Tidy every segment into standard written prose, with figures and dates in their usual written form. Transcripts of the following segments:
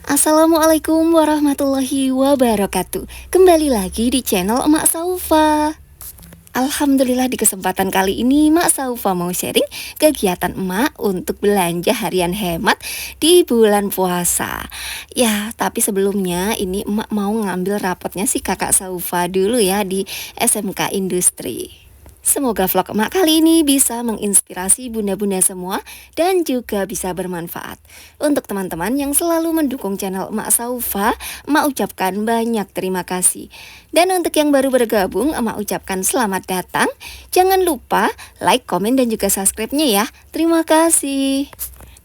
Assalamualaikum warahmatullahi wabarakatuh. Kembali lagi di channel Emak Saufa. Alhamdulillah di kesempatan kali ini Mak Saufa mau sharing kegiatan emak untuk belanja harian hemat di bulan puasa. Ya, tapi sebelumnya ini emak mau ngambil rapotnya si kakak Saufa dulu ya di SMK Industri. Semoga vlog emak kali ini bisa menginspirasi bunda-bunda semua dan juga bisa bermanfaat. Untuk teman-teman yang selalu mendukung channel Emak Saufa, emak ucapkan banyak terima kasih. Dan untuk yang baru bergabung, emak ucapkan selamat datang. Jangan lupa like, komen, dan juga subscribe-nya ya. Terima kasih.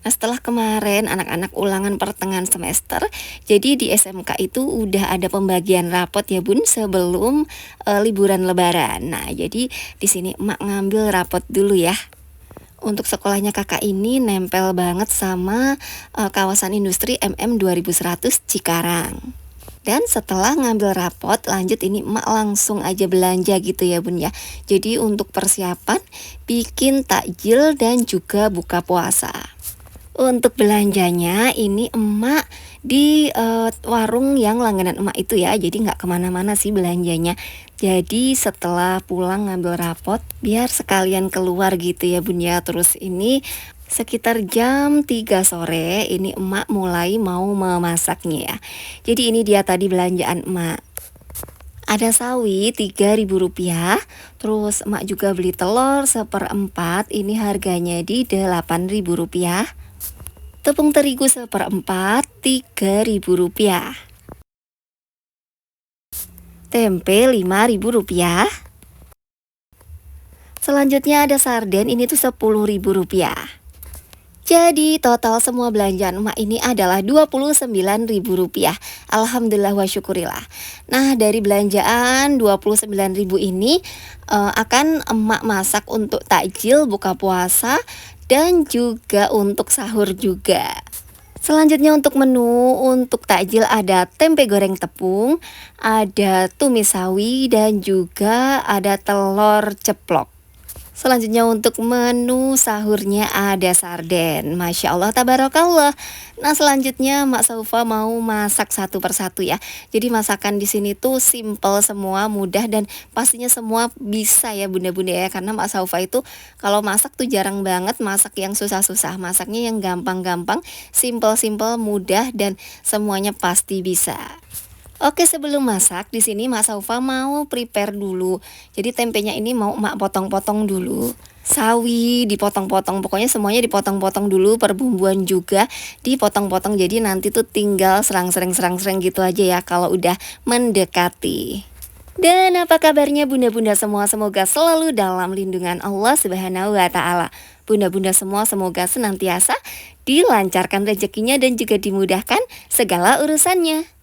Nah, setelah kemarin anak-anak ulangan pertengahan semester, jadi di SMK itu udah ada pembagian rapot ya Bun sebelum liburan Lebaran. Nah, jadi di sini emak ngambil rapot dulu ya. Untuk sekolahnya kakak ini nempel banget sama kawasan industri MM 2100 Cikarang. Dan setelah ngambil rapot, lanjut ini emak langsung aja belanja gitu ya Bun ya. Jadi untuk persiapan bikin takjil dan juga buka puasa. Untuk belanjanya ini emak di warung yang langganan emak itu ya. Jadi nggak kemana-mana sih belanjanya. Jadi setelah pulang ngambil rapot biar sekalian keluar gitu ya Bun ya. Terus ini sekitar jam 3 sore ini emak mulai mau memasaknya ya. Jadi ini dia tadi belanjaan emak. Ada sawi Rp3.000, terus emak juga beli telur seperempat, ini harganya di Rp8.000. Tepung terigu seperempat Rp3.000. Tempe Rp5.000. Selanjutnya ada sarden, ini tuh Rp10.000. Jadi total semua belanjaan emak ini adalah Rp29.000. Alhamdulillah wa syukurillah. Nah, dari belanjaan Rp29.000 ini akan emak masak untuk takjil buka puasa dan juga untuk sahur juga. Selanjutnya untuk menu, untuk takjil ada tempe goreng tepung, ada tumis sawi, dan juga ada telur ceplok. Selanjutnya untuk menu sahurnya ada sarden. Masya Allah, tabarakallah. Nah, selanjutnya Mak Saufa mau masak satu persatu ya. Jadi masakan di sini tuh simple semua, mudah, dan pastinya semua bisa ya bunda-bunda ya. Karena Mak Saufa itu kalau masak tuh jarang banget masak yang susah-susah. Masaknya yang gampang-gampang, simple-simple, mudah, dan semuanya pasti bisa. Oke, sebelum masak di sini Mak Saufa mau prepare dulu. Jadi tempenya ini mau Mak potong-potong dulu. Sawi dipotong-potong, pokoknya semuanya dipotong-potong dulu, perbumbuan juga dipotong-potong. Jadi nanti tuh tinggal serang-serang gitu aja ya kalau udah mendekati. Dan apa kabarnya bunda-bunda semua? Semoga selalu dalam lindungan Allah Subhanahu wa taala. Bunda-bunda semua semoga senantiasa dilancarkan rezekinya dan juga dimudahkan segala urusannya.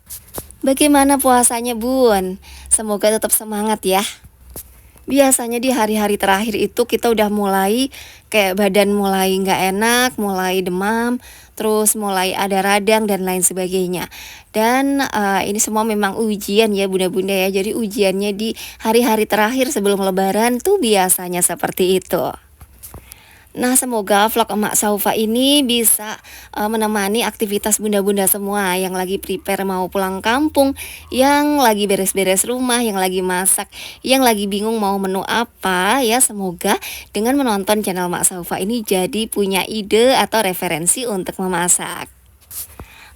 Bagaimana puasanya Bun? Semoga tetap semangat ya. Biasanya di hari-hari terakhir itu kita udah mulai kayak badan mulai nggak enak, mulai demam, terus mulai ada radang dan lain sebagainya. Dan ini semua memang ujian ya bunda-bunda ya. Jadi ujiannya di hari-hari terakhir sebelum lebaran tuh biasanya seperti itu. Nah, semoga vlog Emak Saufa ini bisa menemani aktivitas bunda-bunda semua yang lagi prepare mau pulang kampung, yang lagi beres-beres rumah, yang lagi masak, yang lagi bingung mau menu apa ya. Semoga dengan menonton channel Emak Saufa ini jadi punya ide atau referensi untuk memasak.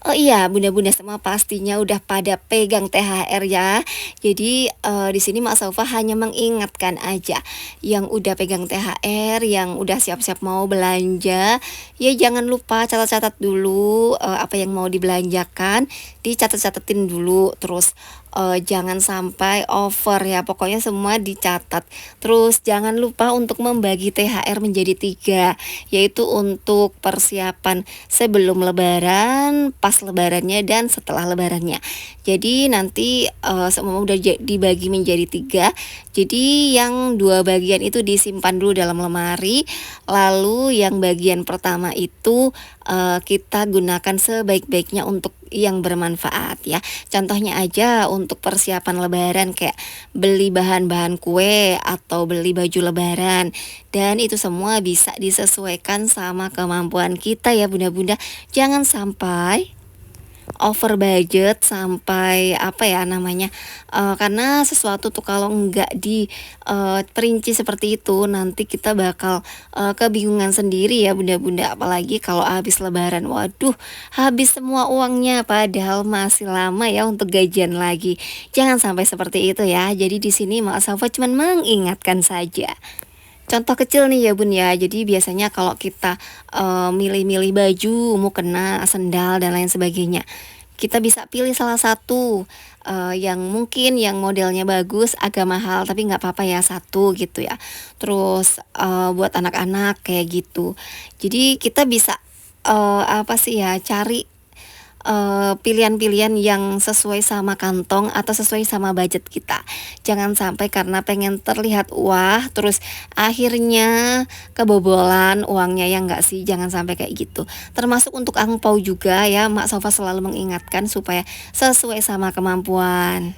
Oh iya, bunda-bunda semua pastinya udah pada pegang THR ya. Jadi di sini Mak Saufa hanya mengingatkan aja yang udah pegang THR, yang udah siap-siap mau belanja, ya jangan lupa catat-catat dulu apa yang mau dibelanjakan, dicatat-catatin dulu. Terus jangan sampai over ya, pokoknya semua dicatat. Terus jangan lupa untuk membagi THR menjadi 3, yaitu untuk persiapan sebelum lebaran, pas lebarannya, dan setelah lebarannya. Jadi nanti semua udah dibagi menjadi 3. Jadi yang 2 bagian itu disimpan dulu dalam lemari. Lalu yang bagian pertama itu kita gunakan sebaik-baiknya untuk yang bermanfaat ya. Contohnya aja untuk persiapan lebaran kayak beli bahan-bahan kue atau beli baju lebaran, dan itu semua bisa disesuaikan sama kemampuan kita ya bunda-bunda. Jangan sampai over budget sampai apa ya namanya, karena sesuatu tuh kalau nggak perinci seperti itu nanti kita bakal, kebingungan sendiri ya bunda-bunda, apalagi kalau habis lebaran. Waduh, habis semua uangnya padahal masih lama ya untuk gajian lagi. Jangan sampai seperti itu ya. Jadi di sini Mak Safa cuman mengingatkan saja. Contoh kecil nih ya Bun ya, jadi biasanya kalau kita milih-milih baju, mukena, sendal dan lain sebagainya, kita bisa pilih salah satu yang mungkin yang modelnya bagus, agak mahal tapi nggak apa-apa ya satu gitu ya. Terus buat anak-anak kayak gitu. Jadi kita bisa apa sih ya, cari pilihan-pilihan yang sesuai sama kantong atau sesuai sama budget kita. Jangan sampai karena pengen terlihat wah, terus akhirnya kebobolan uangnya, ya enggak sih? Jangan sampai kayak gitu. Termasuk untuk angpau juga ya, Mak Sofa selalu mengingatkan supaya sesuai sama kemampuan.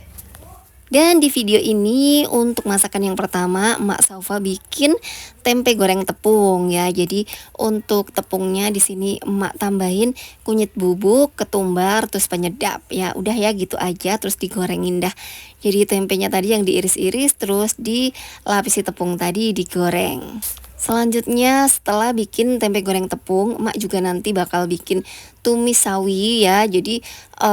Dan di video ini untuk masakan yang pertama Mak Saufa bikin tempe goreng tepung ya. Jadi untuk tepungnya di sini emak tambahin kunyit bubuk, ketumbar, terus penyedap. Ya udah ya gitu aja, terus digorengin dah. Jadi tempenya tadi yang diiris-iris terus dilapisi tepung tadi digoreng. Selanjutnya setelah bikin tempe goreng tepung, emak juga nanti bakal bikin tumis sawi ya. Jadi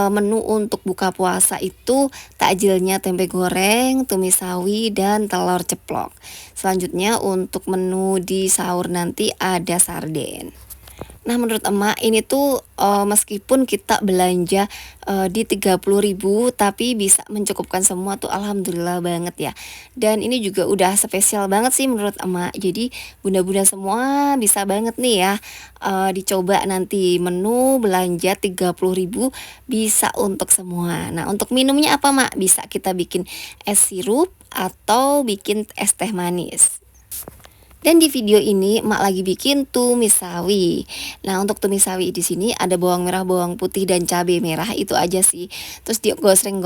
menu untuk buka puasa itu takjilnya tempe goreng, tumis sawi dan telur ceplok. Selanjutnya untuk menu di sahur nanti ada sarden. Nah menurut emak ini tuh meskipun kita belanja di 30.000 tapi bisa mencukupkan semua tuh alhamdulillah banget ya. Dan ini juga udah spesial banget sih menurut emak. Jadi bunda-bunda semua bisa banget nih ya dicoba nanti menu belanja 30.000 bisa untuk semua. Nah untuk minumnya apa mak? Bisa kita bikin es sirup atau bikin es teh manis. Dan di video ini emak lagi bikin tumis sawi. Nah, untuk tumis sawi di sini ada bawang merah, bawang putih dan cabai merah, itu aja sih. Terus digosreng,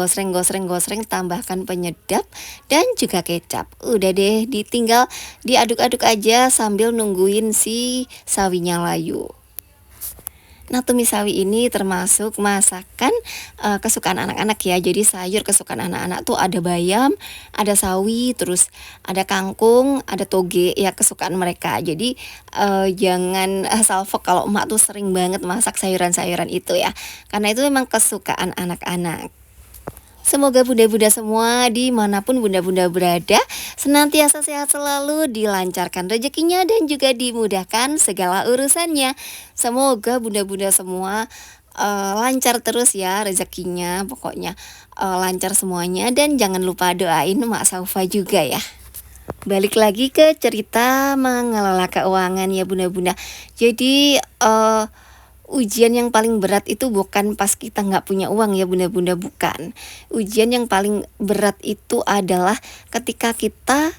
tambahkan penyedap dan juga kecap. Udah deh, ditinggal diaduk-aduk aja sambil nungguin si sawinya layu. Nah tumis sawi ini termasuk masakan kesukaan anak-anak ya. Jadi sayur kesukaan anak-anak tuh ada bayam, ada sawi, terus ada kangkung, ada toge ya kesukaan mereka. Jadi jangan salfok kalau emak tuh sering banget masak sayuran-sayuran itu ya. Karena itu memang kesukaan anak-anak. Semoga bunda-bunda semua dimanapun bunda-bunda berada senantiasa sehat selalu, dilancarkan rezekinya dan juga dimudahkan segala urusannya. Semoga bunda-bunda semua lancar terus ya rezekinya, pokoknya lancar semuanya. Dan jangan lupa doain Mak Saufa juga ya. Balik lagi ke cerita mengelola keuangan ya bunda-bunda. Jadi ujian yang paling berat itu bukan pas kita nggak punya uang ya bunda-bunda, bukan. Ujian yang paling berat itu adalah ketika kita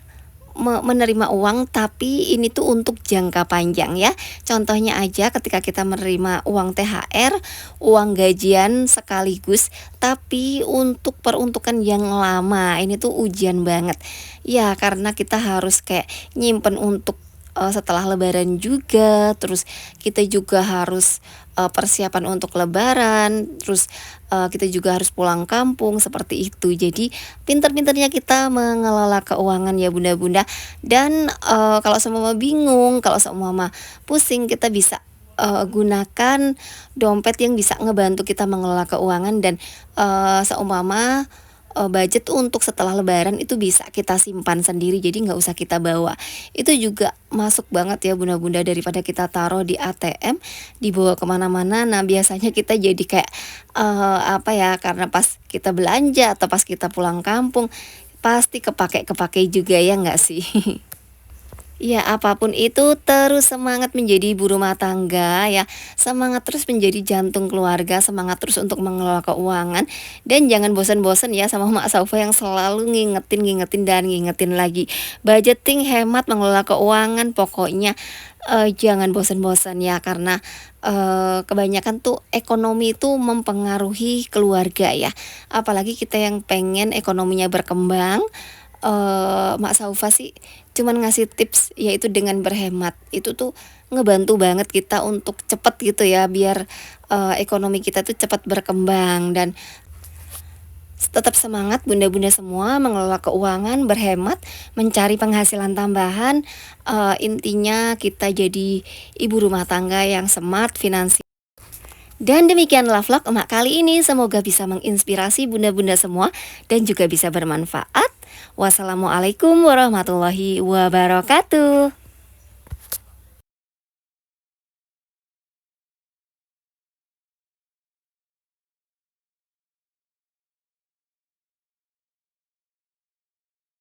menerima uang tapi ini tuh untuk jangka panjang ya. Contohnya aja ketika kita menerima uang THR, uang gajian sekaligus tapi untuk peruntukan yang lama. Ini tuh ujian banget. Ya karena kita harus kayak nyimpen untuk setelah lebaran juga, terus kita juga harus persiapan untuk lebaran, terus kita juga harus pulang kampung seperti itu. Jadi pinter-pinternya kita mengelola keuangan ya bunda-bunda. Dan kalau semua bingung, kalau semua pusing, kita bisa gunakan dompet yang bisa ngebantu kita mengelola keuangan. Dan seumpama budget untuk setelah lebaran itu bisa kita simpan sendiri, jadi nggak usah kita bawa. Itu juga masuk banget ya bunda-bunda, daripada kita taruh di ATM dibawa kemana-mana. Nah biasanya kita jadi kayak apa ya, karena pas kita belanja atau pas kita pulang kampung pasti kepake juga ya nggak sih. Ya apapun itu terus semangat menjadi ibu rumah tangga ya. Semangat terus menjadi jantung keluarga, semangat terus untuk mengelola keuangan. Dan jangan bosan-bosan ya sama Mak Saufa yang selalu ngingetin lagi. Budgeting, hemat, mengelola keuangan, pokoknya jangan bosan-bosan ya. Karena kebanyakan tuh ekonomi itu mempengaruhi keluarga ya. Apalagi kita yang pengen ekonominya berkembang, Mak Saufa sih cuman ngasih tips yaitu dengan berhemat. Itu tuh ngebantu banget kita untuk cepet gitu ya, biar ekonomi kita tuh cepat berkembang. Dan tetap semangat bunda-bunda semua mengelola keuangan, berhemat, mencari penghasilan tambahan. Intinya kita jadi ibu rumah tangga yang smart finansial. Dan demikianlah vlog emak kali ini. Semoga bisa menginspirasi bunda-bunda semua dan juga bisa bermanfaat. Wassalamualaikum warahmatullahi wabarakatuh.